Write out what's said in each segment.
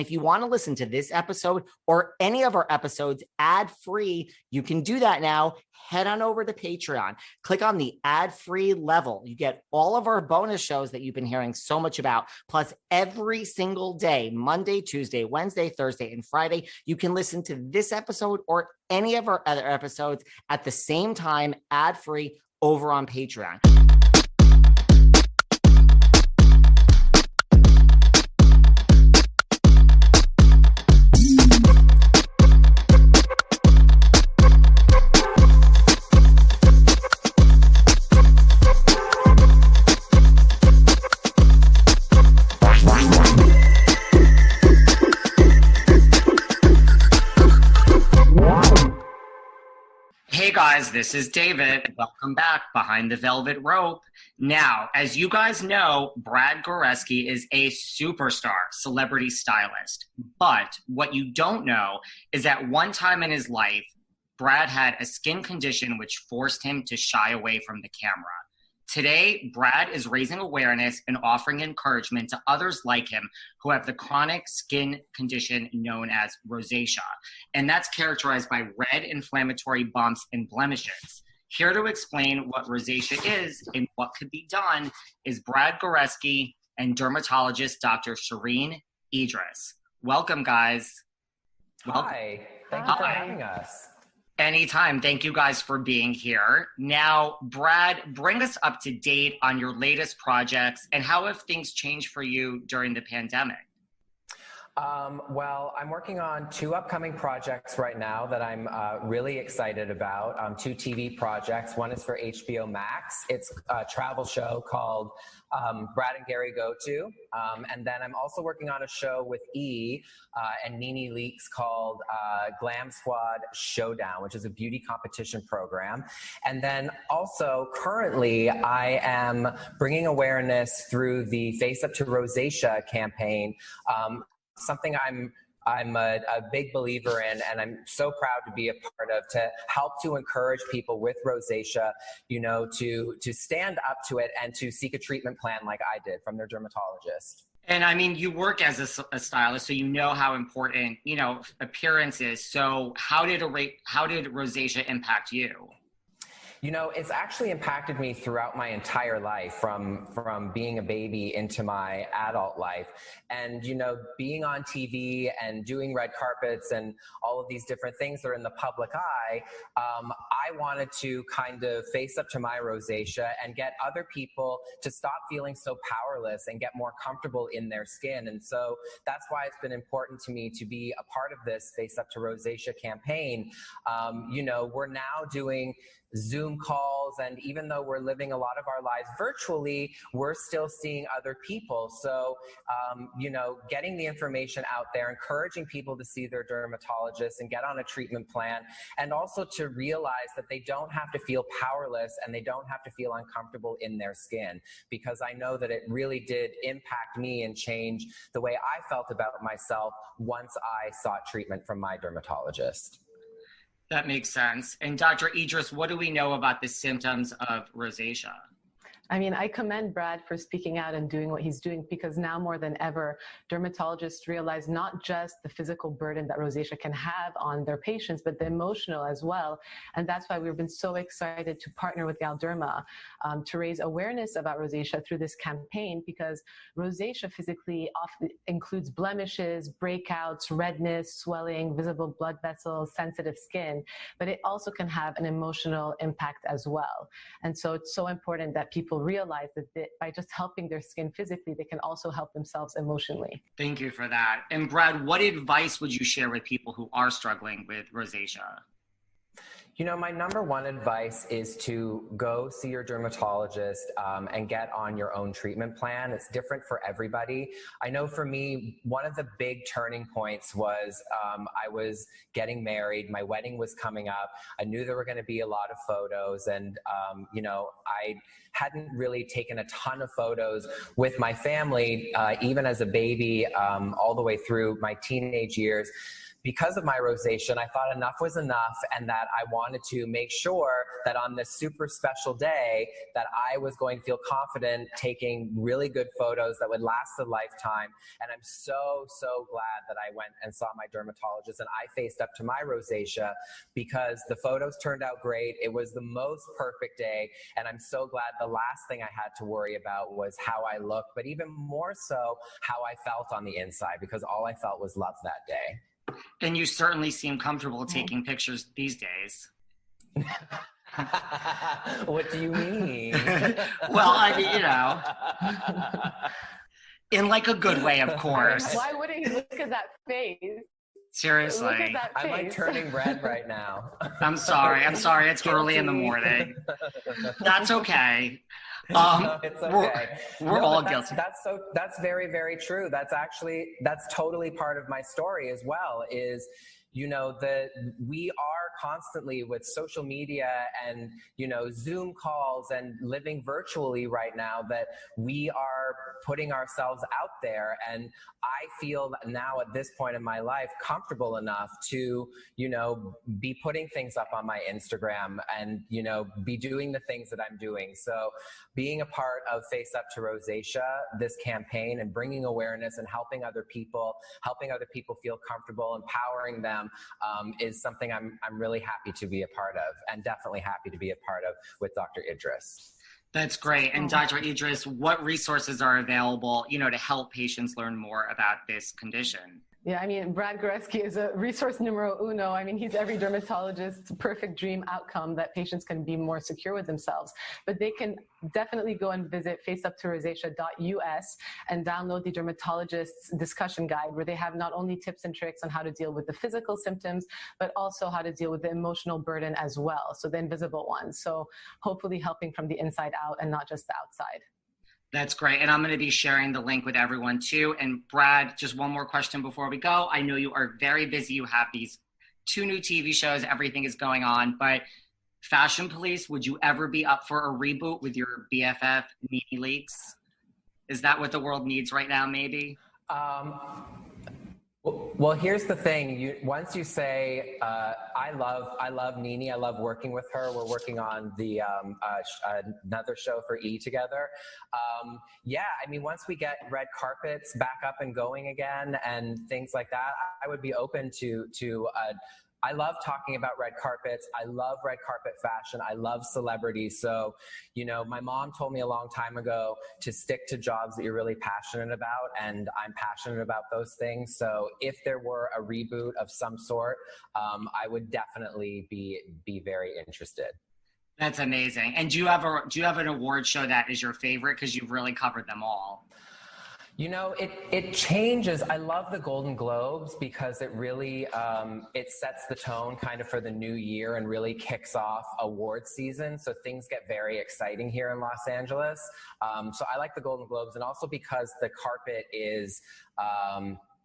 If you want to listen to this episode or any of our episodes ad-free, you can do that now. Head on over to Patreon. Click on the ad-free level. You get all of our bonus shows that you've been hearing so much about. Plus, every single day, Monday, Tuesday, Wednesday, Thursday, and Friday, you can listen to this episode or any of our other episodes at the same time, ad-free, over on Patreon. Hey guys, this is David. Welcome back Behind the Velvet Rope. Now, as you guys know, Brad Goreski is a superstar celebrity stylist. But what you don't know is that one time in his life, Brad had a skin condition which forced him to shy away from the camera. Today, Brad is raising awareness and offering encouragement to others like him who have the chronic skin condition known as rosacea. And that's characterized by red inflammatory bumps and blemishes. Here to explain what rosacea is and what could be done is Brad Goreski and dermatologist Dr. Shireen Idris. Welcome, guys. Hi. Thank you for having us. Anytime. Thank you guys for being here. Now, Brad, bring us up to date on your latest projects and how have things changed for you during the pandemic? Well, I'm working on 2 upcoming projects right now that I'm really excited about. 2 TV projects. One is for HBO Max. It's a travel show called Brad and Gary Go To. And then I'm also working on a show with and NeNe Leakes called Glam Squad Showdown, which is a beauty competition program. And then also currently I am bringing awareness through the Face Up to Rosacea campaign. Something I'm a big believer in, and I'm so proud to be a part of, to help to encourage people with rosacea, you know, to stand up to it and to seek a treatment plan like I did from their dermatologist. And I mean, you work as a stylist, so you know how important, you know, appearance is. So how did rosacea impact you? You know, it's actually impacted me throughout my entire life, from being a baby into my adult life. And, you know, being on TV and doing red carpets and all of these different things that are in the public eye, I wanted to kind of face up to my rosacea and get other people to stop feeling so powerless and get more comfortable in their skin. And so that's why it's been important to me to be a part of this Face Up to Rosacea campaign. You know, we're now doing Zoom calls, and even though we're living a lot of our lives virtually, we're still seeing other people. So, you know, getting the information out there, encouraging people to see their dermatologist and get on a treatment plan, and also to realize that they don't have to feel powerless and they don't have to feel uncomfortable in their skin, because I know that it really did impact me and change the way I felt about myself once I sought treatment from my dermatologist. That makes sense. And Dr. Idris, what do we know about the symptoms of rosacea? I mean, I commend Brad for speaking out and doing what he's doing, because now more than ever, dermatologists realize not just the physical burden that rosacea can have on their patients, but the emotional as well. And that's why we've been so excited to partner with Galderma to raise awareness about rosacea through this campaign, because rosacea physically often includes blemishes, breakouts, redness, swelling, visible blood vessels, sensitive skin, but it also can have an emotional impact as well. And so it's so important that people realize that by just helping their skin physically, they can also help themselves emotionally. Thank you for that. And Brad, what advice would you share with people who are struggling with rosacea? You know, my number one advice is to go see your dermatologist and get on your own treatment plan. It's different for everybody. I know for me, one of the big turning points was I was getting married. My wedding was coming up. I knew there were going to be a lot of photos, and, you know, I hadn't really taken a ton of photos with my family, even as a baby, all the way through my teenage years, because of my rosacea, I thought enough was enough, and that I wanted to make sure that on this super special day that I was going to feel confident taking really good photos that would last a lifetime. And I'm so, so glad that I went and saw my dermatologist and I faced up to my rosacea, because the photos turned out great. It was the most perfect day. And I'm so glad the last thing I had to worry about was how I looked, but even more so how I felt on the inside, because all I felt was love that day. And you certainly seem comfortable taking pictures these days. What do you mean? Well, I mean, you know, in like a good way, of course. Why wouldn't you look at that face? Seriously. Look at that face. I'm like turning red right now. I'm sorry. It's early in the morning. That's okay. No, it's okay. We're all guilty. That's very, very true. That's totally part of my story as well, is, you know, that we are constantly with social media and, you know, Zoom calls and living virtually right now, that we are putting ourselves out there. And I feel now at this point in my life comfortable enough to, you know, be putting things up on my Instagram and, you know, be doing the things that I'm doing. So being a part of Face Up to Rosacea, this campaign, and bringing awareness and helping other people feel comfortable, empowering them, is something I'm really happy to be a part of, and definitely happy to be a part of with Dr. Idris. That's great. And Dr. Idris, what resources are available, you know, to help patients learn more about this condition? Yeah, I mean, Brad Goreski is a resource numero uno. I mean, he's every dermatologist's perfect dream outcome, that patients can be more secure with themselves. But they can definitely go and visit faceuptorosacea.us and download the dermatologist's discussion guide, where they have not only tips and tricks on how to deal with the physical symptoms, but also how to deal with the emotional burden as well. So the invisible ones. So hopefully helping from the inside out and not just the outside. That's great. And I'm going to be sharing the link with everyone too. And Brad, just one more question before we go. I know you are very busy. You have these 2 new TV shows, everything is going on, but Fashion Police, would you ever be up for a reboot with your BFF, NeNe Leakes? Is that what the world needs right now, maybe? Well, here's the thing. Once you say, I love NeNe, I love working with her. We're working on the another show for E together. Yeah, I mean, once we get red carpets back up and going again and things like that, I would be open to I love talking about red carpets. I love red carpet fashion. I love celebrities. So, you know, my mom told me a long time ago to stick to jobs that you're really passionate about, and I'm passionate about those things. So if there were a reboot of some sort, I would definitely be very interested. That's amazing. And do you have an award show that is your favorite? Because you've really covered them all. You know, it changes. I love the Golden Globes because it really, it sets the tone kind of for the new year and really kicks off award season. So things get very exciting here in Los Angeles. So I like the Golden Globes, and also because the carpet is,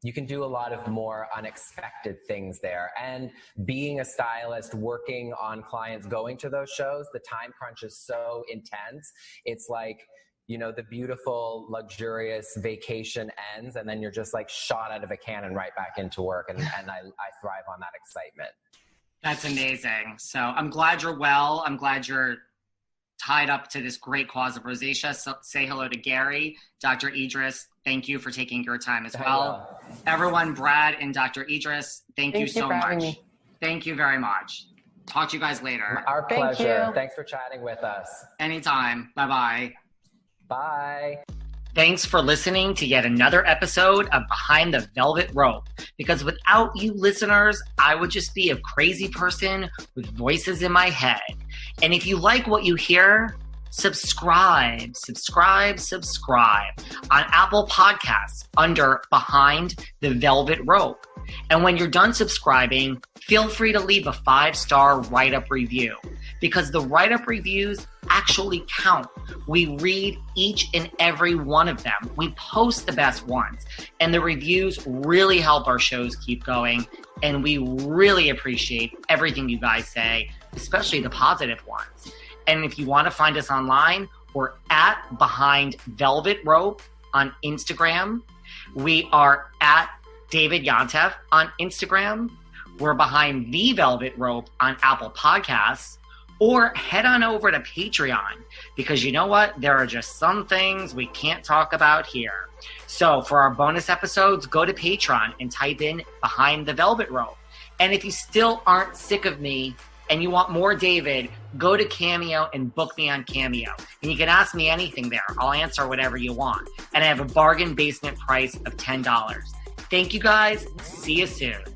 you can do a lot of more unexpected things there. And being a stylist, working on clients, going to those shows, the time crunch is so intense. It's like, you know, the beautiful, luxurious vacation ends, and then you're just like shot out of a cannon right back into work. And I thrive on that excitement. That's amazing. So I'm glad you're well. I'm glad you're tied up to this great cause of rosacea. So say hello to Gary. Dr. Idris, thank you for taking your time as well. Everyone, Brad and Dr. Idris, thank you so much. Thank you very much. Talk to you guys later. Our pleasure. Thanks for chatting with us. Anytime. Bye-bye. Bye. Thanks for listening to yet another episode of Behind the Velvet Rope. Because without you listeners, I would just be a crazy person with voices in my head. And if you like what you hear, subscribe on Apple Podcasts under Behind the Velvet Rope. And when you're done subscribing, feel free to leave a 5-star write-up review, because the write-up reviews actually count. We read each and every one of them. We post the best ones, and the reviews really help our shows keep going, and we really appreciate everything you guys say, especially the positive ones. And if you want to find us online, we're at Behind Velvet Rope on Instagram. We are at David Yontef on Instagram. We're Behind the Velvet Rope on Apple Podcasts. Or head on over to Patreon, because you know what? There are just some things we can't talk about here. So for our bonus episodes, go to Patreon and type in Behind the Velvet Rope. And if you still aren't sick of me and you want more David, go to Cameo and book me on Cameo. And you can ask me anything there. I'll answer whatever you want. And I have a bargain basement price of $10. Thank you guys. See you soon.